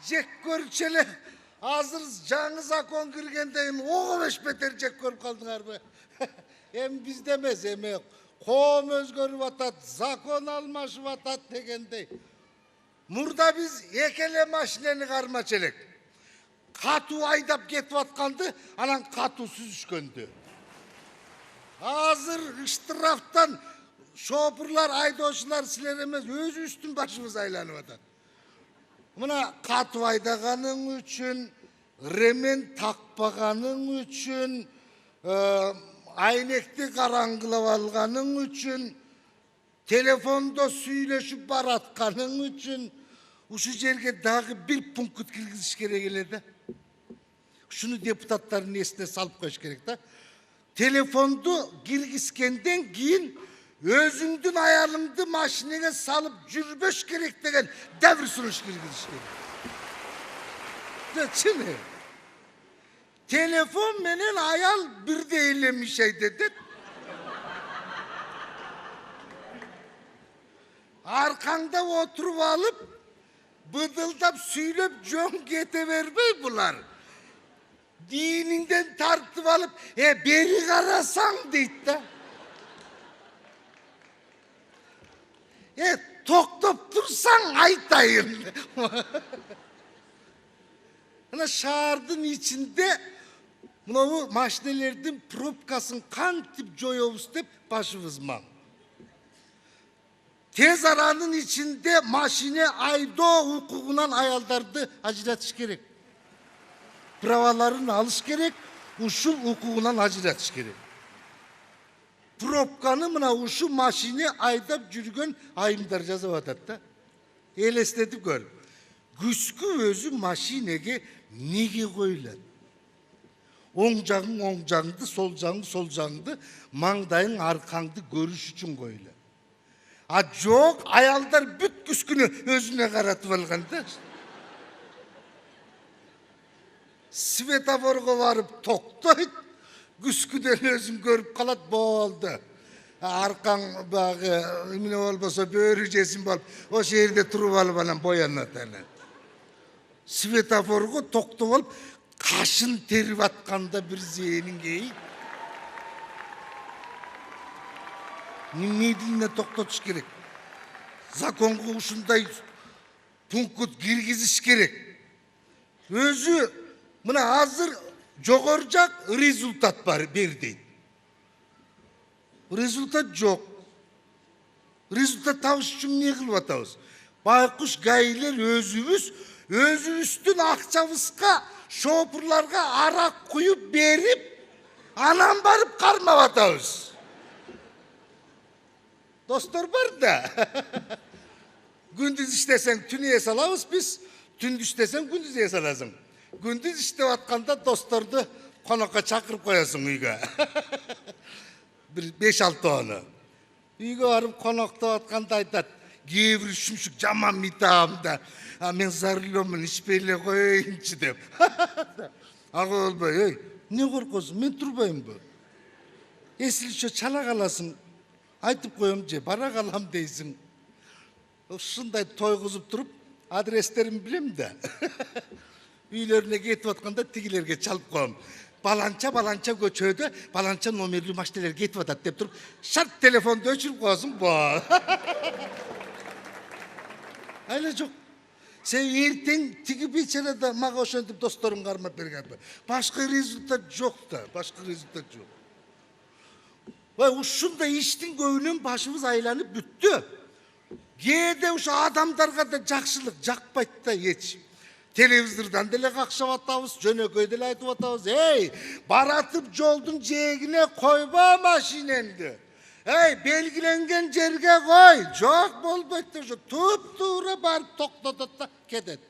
Jek görчеле. Hazır жаңы закон киргенден ого беш бетер жек көрүп калдыңарбы? Эми бизде эмес, эми коом өзгөрүп атат, закон алмашып атат дегендей. Мурда биз экеле машинени кармачу элек. Катуу айдап кетип атканды, анан катуу сүзүшкөндү. Азыр штрафтан шопурлар, айдоочулар силер эмес, өзүбүздүн башыбыз айланып атат. Мына катуу айдаганың үчүн, ремен такпаганың үчүн, айнекти караңгылап алганың үчүн, телефондо сүйлөшүп баратканың үчүн ушу жерге дагы бир пункт киргизиш керек эле да. Шуну депутаттардын эсине салып коюш керек да. Телефонду киргизгенден кийин өзүңдүн аялыңды машинеге салып жүрбөш керек деген дәвір сунуш киргизиш керек. Чын. Телефон менен аял бирдей эле мишейди деп. Аркаңда отуруп алып, быдылдап сүйлөп жөн кете бербей булар. Диниңден тартып алып, бери карасаң дейт да. Токтоп турсаң айтайын. Мына шаардын ичинде мынау машинелердин пробкасын кантип жоёбуз деп башыбыз маң. Тез аранын ичинде машине айдоо укугунан аялдарды ажыратыш керек. Праваларын алыш керек, ушул укугунан ажыратыш керек. Пробканы мына ушу машине айдап жүргөн айымдар жазып атат да. Элестетип көр. Күскү өзү машинеге неге коюлат? Оң жагыңды, сол жагыңды, маңдайың, аркаңды көрүш үчүн коюлат. А жок, аялдар бүт күскүнү өзүнө каратып алган да. Светофорго барып токтойт. Күскүдөн өзүн көрүп калат, болду. Аркаң багы эмне болбосо бөрү жесин болуп, ошол жерде туруп алып анан боянат анан. Светофорго токтоп алып, кашын терип атканда бир зээнин кейип. Немедленно токтотуш керек. Законго ушундай пункт киргизиш керек. Өзү мына азыр жогору жак результат бар бер дейт. Результат жок. Результат табыш үчүн эмне кылып атабыз? Байкуш гайлер өзүбүздүн акчабызга шопурларга арак куюп берип, анан барып кармап атабыз. Достор бар да. Күндүз иштесең түн эс алабыз биз, түндүз иштесең күндүз эс аласың. Күндүз иштеп атканда досторду конокко чакырып коесуң үйгө. Бир 5-6 оны. Үйгө барып коноктоп атканда айтат, кээ бир шумшук жаман митабымда, мен зарылөмүн, ичпей эле коеюнчу деп. Ага болбой, эмне коркосуң, мен турбаймынбы? Эсилчө чала каласың, айтып коем же, бара калам дейсиң. Ушундай тойгузуп туруп, адрестерин билем да. Үйлөрүнө кетип атканда тигилерге чалып коем. Баланча көчөдө, баланча номерлүү машинелер кетип атат деп туруп, шарт телефонду өчүрүп коесуң, бо. Айла жок. Сен эртең тиги бечара да мага ошентип досторун кармап берген. Башка результат жок да, башка результат жок. Ушундай иштин көбүнөн башыбыз айланып бүттү. Кээде ушу адамдарга да жакшылык жакпайт да эч. Телевизордан деле какшап атабыз, жөнөкөй деле айтып атабыз. Баратып жолдун жээгине койбо машинеңди. Белгиленген жерге кой. Жок болбойт да, туп-туура барып токтотот да кетет.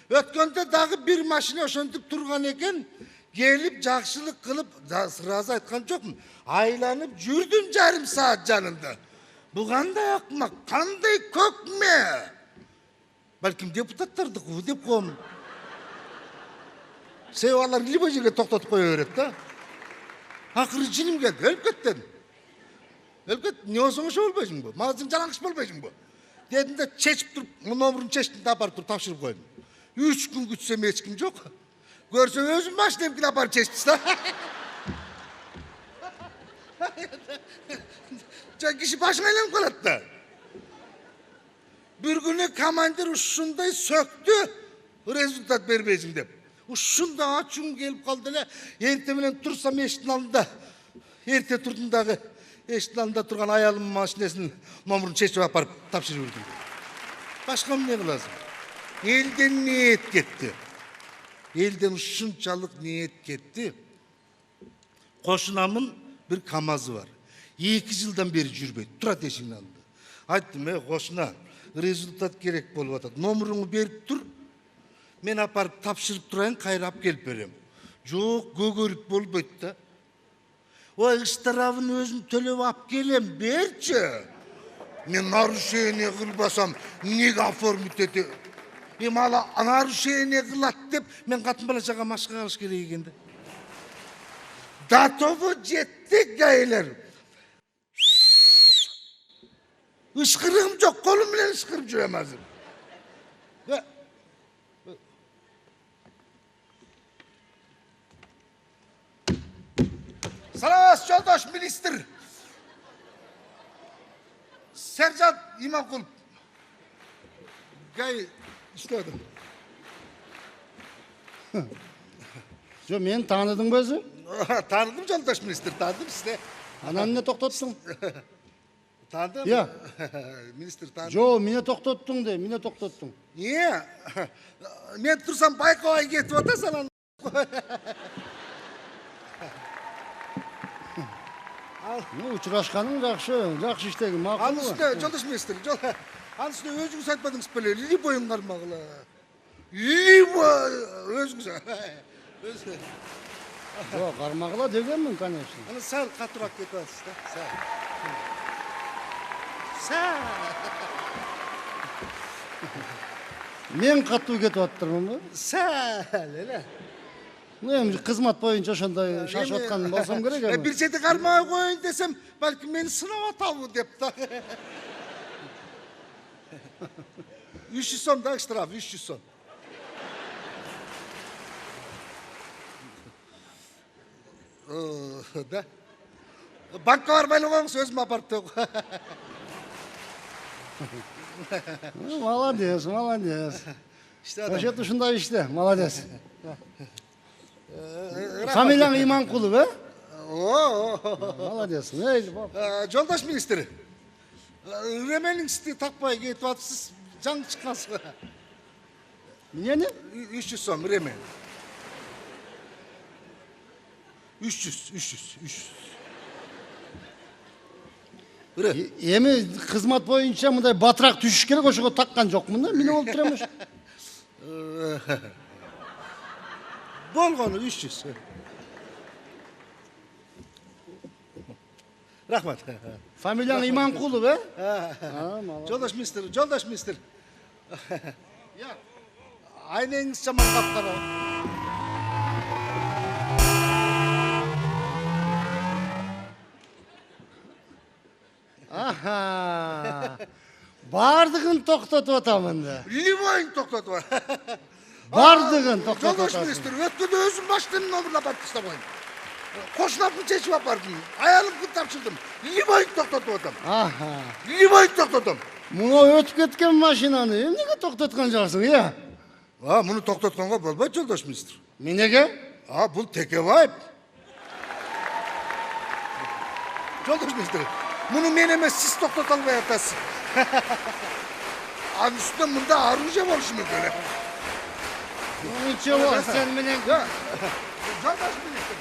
Өткөндө дагы бир машина ошентип турган экен, келип жакшылык кылып, сразу айткан жокмун. Айланып жүрдүм жарым саат жанында. Бу кандай акмак, кандай көкме? Балким депутаттардыкы деп коем. Себеби алар любой жерге токтотуп кое берет да. Акыры жиним келди, өлүп кеттим. Өлүп кет, эмне болсоң ошо болбойсуңбу? Магазин жалаңыч болбойсуңбу? Дедим да чечип туруп, номерин чечтим да апарып туруп тапшырып койдум. 3 gün gütsem hiç kim yok. Görsem özüm başlayıp gidip aparıp çeşmiş da. Kişi başına eylem kalat da. Bir günü komandir uşunday söktü. Rezultat vermeyeceğim dep. Uşunda açın gelip kaldı le. Ente bilen tursam eşitin alında. Erte turdumдағы eşitin alında turgan ayalım maşinesinin nomurunu çeşip aparıp tapşırı verdim. Başka mı ne kılazım? Elden niyet ketti. Elden uşunçalık niyet ketti. Koşunamın bir kamazı var. 2 yıldan beri жүрбейт. Turat eşiğini aldı. Ayttım, koşuna rezultat gerek bolup atat. Nomurunu berip tur. Men aparıp tapşırıp turayın, kayrap gelip berem. Жоқ, көгөрүп болбойт да. Ой, ыстырабын өзüm төлөп ап келем, берчи. Мен нарушение кылбасам, неге оформить эте? Мала нарушение кылат деп, мен катын балачага машка калыш керек экен да. Датову жеттик гайлер. Ышкырыгым жок, колум менен ышкырып жүрөм азыр. Саламатсыз, жолдош министр. Сержант Иманкулов. Гай иштедим. Жо, мени тааныдың ба өзү? Tanıdım жолдош министр, tanıdım size. Анан эмне токтоттуң? Tanıdım. Ya. Ministr tanıdım. Жо, эмне токтоттуң де, эмне токтоттуң? Niye? Men tursam Baykova'ya getip otasan onu. Учурашканың жакшы, жакшы иштегин, макул. Анын üstüne, жолдош министр, анын üstüne өзүңүз айтпадыңыз беле, любойун кармагыла. Любой, өзүңүз. Жо, кармагыла дегенмин, конечно. Аны сәл катыраак кетип атасыз да. Сәл. Мен катуу кетип аттырмын ба? Сәл, эле. Эми кызмат боюнча ошондой шашып аткан болсом керек эми. Бир жерде кармай коеюн десем, балким мени сынап атабы деп да. 300 сом да штраф, 300 сом. Да. Банкка барбай эле коюңуз, өзүм апарып төгөм. Молодец, молодец. Ошет ушундай иште, молодец. Фамилияң Иманкулов, э? Молодец. Жолдош министр, ремениңизди такпай кетип атыпсыз, жаңы чыккансыз. Эмнени? 300 сом ремен. 300. Эми кызмат боюнча мындай батыраак түшүш керек, ошого таккан жокмун да. Эмне болуп турам ошо? Болгону 300. Рахмат. Фамилияң Иманкулов, э? Жолдош министр. Я. Айнеңиз жаман капкара. Аха. Бардыгын токтотуп атамын да. Любойун токтотуп. Бардыгын токтотуп Жолдош атасың. министр, өткөндө өзүм баштын номуруна барып таштабайм. Кошунапты чечип апардым. Аялымды тапшырдым. Любойун токтотуп атам. Аха. Любойун токтотом. Муну өтүп кеткен машинаны эмнеге токтоткон жаксың, э? Муну токтотконго болбойт, жолдош министр. Эмнеге? Бул Текебаев. Жолдош министр, муну мен эмес, сиз токтото албай атасыз. Анын үстүнө мында оружие болушу мүмкүн. Ничего, сен менен Жолдош министр.